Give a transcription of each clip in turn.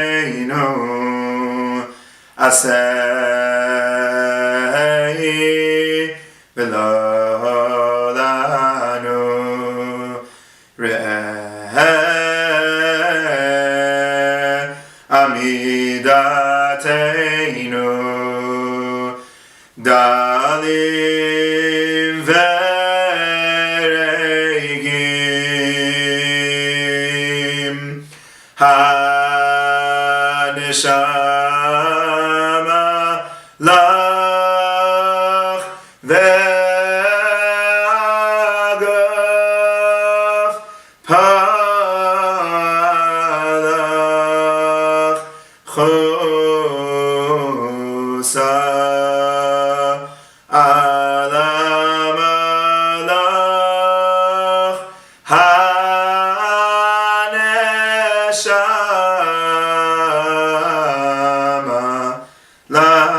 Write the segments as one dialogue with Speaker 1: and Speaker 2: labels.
Speaker 1: Elokeinu asei v'lo lanu re'eh amidateinu dalim veregim haneshama lach ve'agaf palach chosa alamalach haneshama lach.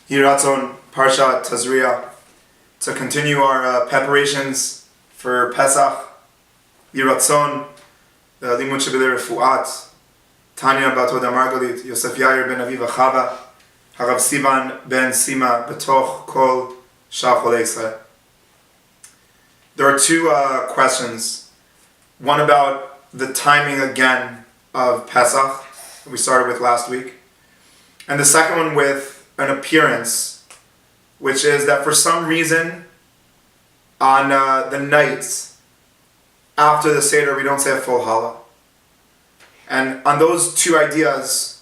Speaker 1: Yiratzon, Parshat, Tazria, to continue our preparations for Pesach. Yiratzon, the Limud Shebelei Refuat, Tanya Bat Hoda Margalit, Yosef Yair ben Aviva Chava, Harav Sivan ben Sima Betoch Kol Shal Cholei Yisrael. There are two questions. One about the timing again of Pesach, that we started with last week. And the second one with an appearance, which is that for some reason, on the nights after the Seder, we don't say a full Challah. And on those two ideas,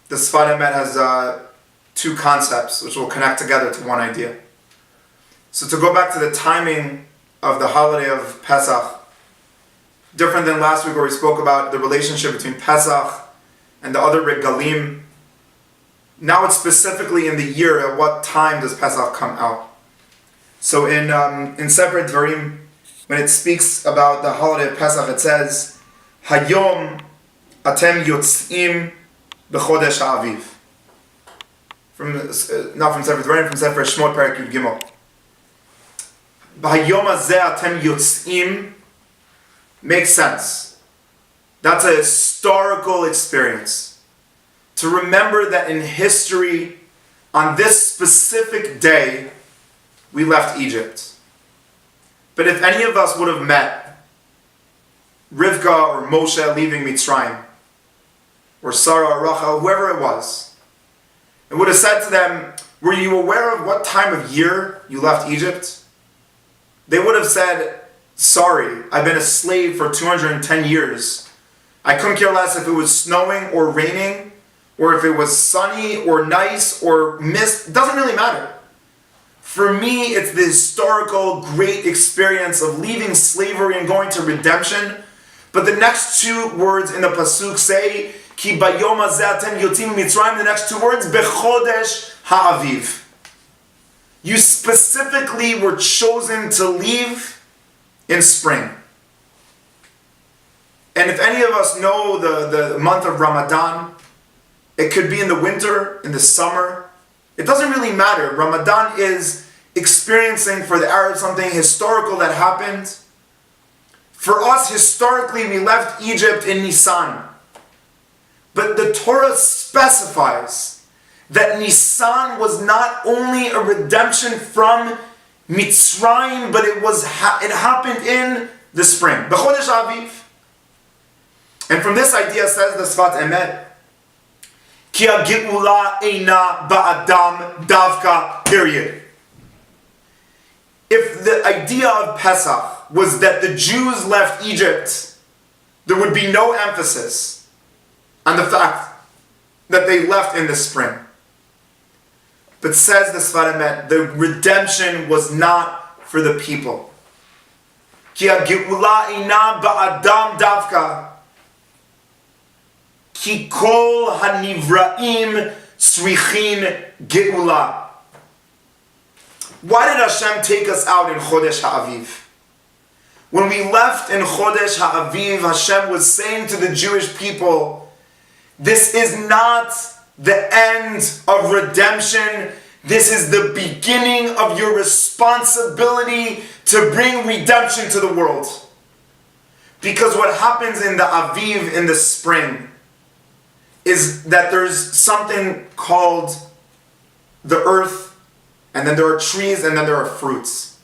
Speaker 1: the Sfat Emet has two concepts which will connect together to one idea. So to go back to the timing of the holiday of Pesach, different than last week where we spoke about the relationship between Pesach and the other regalim. Now it's specifically in the year, at what time does Pesach come out? So in Sefer Dvarim, when it speaks about the holiday of Pesach, it says, Hayom atem yotzim b'chodesh ha'aviv. Not from Sefer Dvarim, from Sefer Shmot Perek Yud Gimel. Hayom hazeh atem yotzim makes sense. That's a historical experience. To remember that in history, on this specific day, we left Egypt. But if any of us would have met Rivka or Moshe leaving Mitzrayim, or Sarah or Rachel, whoever it was, and would have said to them, were you aware of what time of year you left Egypt? They would have said, sorry, I've been a slave for 210 years. I couldn't care less if it was snowing or raining, or if it was sunny or nice or mist. It doesn't really matter. For me, it's the historical great experience of leaving slavery and going to redemption. But the next two words in the pasuk say, Ki bayom hazeh atem yotzim mitzrayim. The next two words, bechodesh ha'aviv. You specifically were chosen to leave in spring. And if any of us know the month of Ramadan, it could be in the winter, in the summer. It doesn't really matter. Ramadan is experiencing for the Arabs something historical that happened. For us, historically, we left Egypt in Nisan. But the Torah specifies that Nisan was not only a redemption from Mitzrayim, but it happened in the spring. B'chodesh Aviv. And from this idea says the Sfat Emet, Ki ha'geula eina ba'adam davka, period. If the idea of Pesach was that the Jews left Egypt, there would be no emphasis on the fact that they left in the spring. But says the Sfat Emet, the redemption was not for the people. Ki ha'geula eina ba'adam davka. Ki kol hanivraim tzrichin geula. Why did Hashem take us out in Chodesh Ha'aviv? When we left in Chodesh Ha'aviv, Hashem was saying to the Jewish people, this is not the end of redemption. This is the beginning of your responsibility to bring redemption to the world. Because what happens in the Aviv, in the spring, is that there's something called the earth, and then there are trees, and then there are fruits.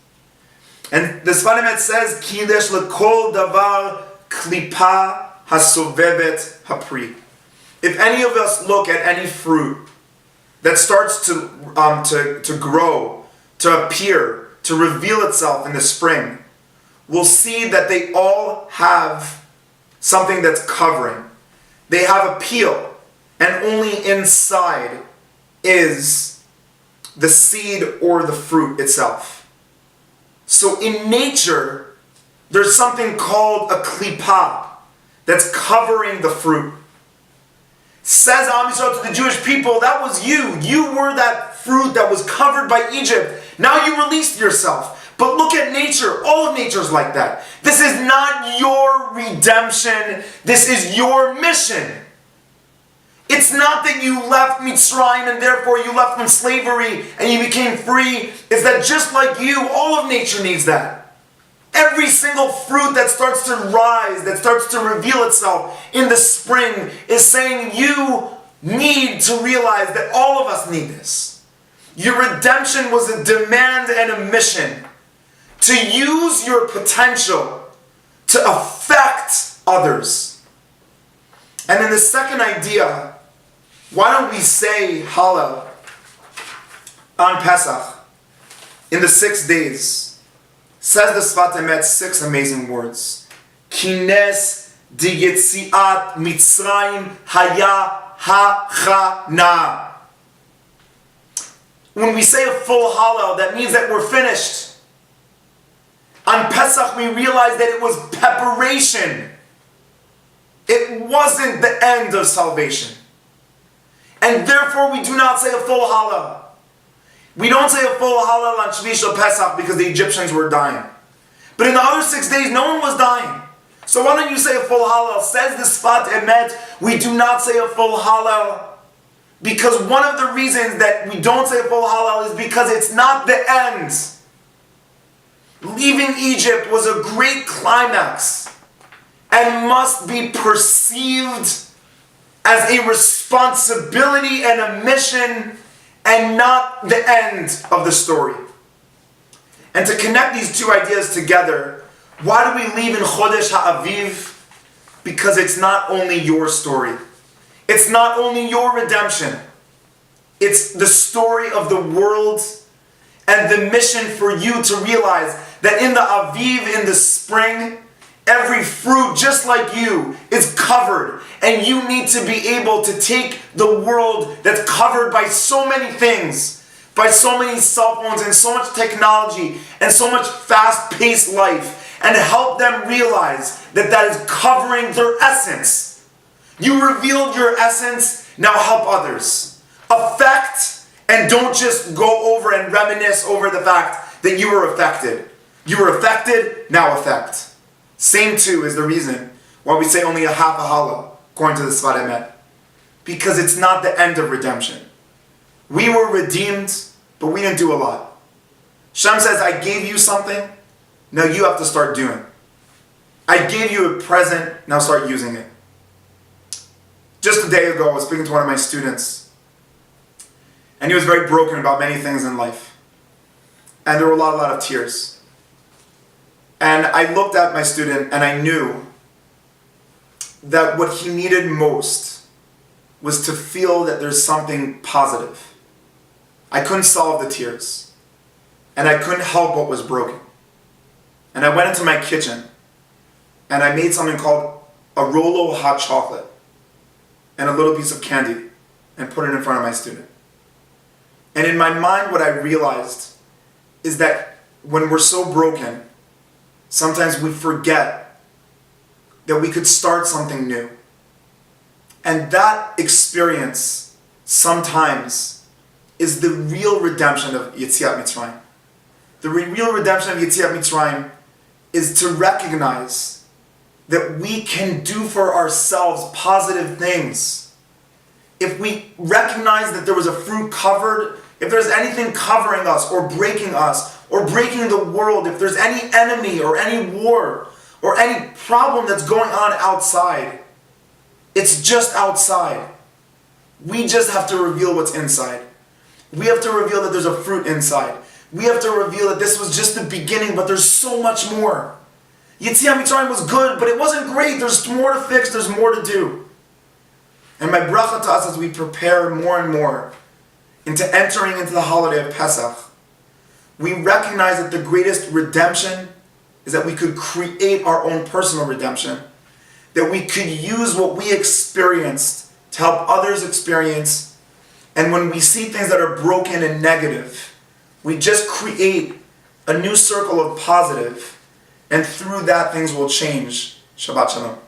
Speaker 1: And the Sfat Emet says, Kidesh lekol davar klipa hasovevet hapri. If any of us look at any fruit that starts to grow, to appear, to reveal itself in the spring, we'll see that they all have something that's covering. They have a peel, and only inside is the seed or the fruit itself. So in nature, there's something called a klipa that's covering the fruit. Says Am Yisrael to the Jewish people, that was you. You were that fruit that was covered by Egypt. Now you released yourself. But look at nature. All of nature is like that. This is not your redemption. This is your mission. It's not that you left Mitzrayim and therefore you left from slavery and you became free. It's that just like you, all of nature needs that. Every single fruit that starts to rise, that starts to reveal itself in the spring is saying you need to realize that all of us need this. Your redemption was a demand and a mission to use your potential to affect others. And then the second idea, why don't we say Hallel on Pesach in the 6 days? Says the Sfat Emet 6 amazing words. Kines di Yetziat Mitzrayim haya hachana. When we say a full Hallel, that means that we're finished. On Pesach we realize that it was preparation. It wasn't the end of salvation. And therefore we do not say a full Hallel. We don't say a full Hallel on Shvi Shel Pesach because the Egyptians were dying. But in the other 6 days, no one was dying. So why don't you say a full Hallel? Says the Sfat Emet, we do not say a full Hallel because one of the reasons that we don't say a full Hallel is because it's not the end. Leaving Egypt was a great climax and must be perceived as a responsibility and a mission and not the end of the story. And to connect these two ideas together, why do we leave in Chodesh HaAviv? Because it's not only your story. It's not only your redemption. It's the story of the world and the mission for you to realize that in the Aviv, in the spring, every fruit, just like you, is covered. And you need to be able to take the world that's covered by so many things, by so many cell phones and so much technology and so much fast-paced life, and help them realize that that is covering their essence. You revealed your essence, now help others. Affect, and don't just go over and reminisce over the fact that you were affected. You were affected, now affect. Same too is the reason why we say only a half a Hallel, according to the Sfat Emet. Because it's not the end of redemption. We were redeemed, but we didn't do a lot. Shem says, I gave you something, now you have to start doing. I gave you a present, now start using it. Just a day ago, I was speaking to one of my students, and he was very broken about many things in life. And there were a lot of tears. And I looked at my student and I knew that what he needed most was to feel that there's something positive. I couldn't solve the tears. And I couldn't help what was broken. And I went into my kitchen and I made something called a Rolo hot chocolate and a little piece of candy and put it in front of my student. And in my mind, what I realized is that when we're so broken, sometimes we forget that we could start something new. And that experience sometimes is the real redemption of Yetziat Mitzrayim. The real redemption of Yetziat Mitzrayim is to recognize that we can do for ourselves positive things. If we recognize that there was a fruit covered, if there's anything covering us or breaking the world, if there's any enemy or any war or any problem that's going on outside, it's just outside. We just have to reveal what's inside. We have to reveal that there's a fruit inside. We have to reveal that this was just the beginning, but there's so much more. Yetziat Mitzrayim was good, but it wasn't great. There's more to fix, there's more to do. And my bracha to us as we prepare more and more into entering into the holiday of Pesach, we recognize that the greatest redemption is that we could create our own personal redemption. That we could use what we experienced to help others experience. And when we see things that are broken and negative, we just create a new circle of positive. And through that, things will change. Shabbat Shalom.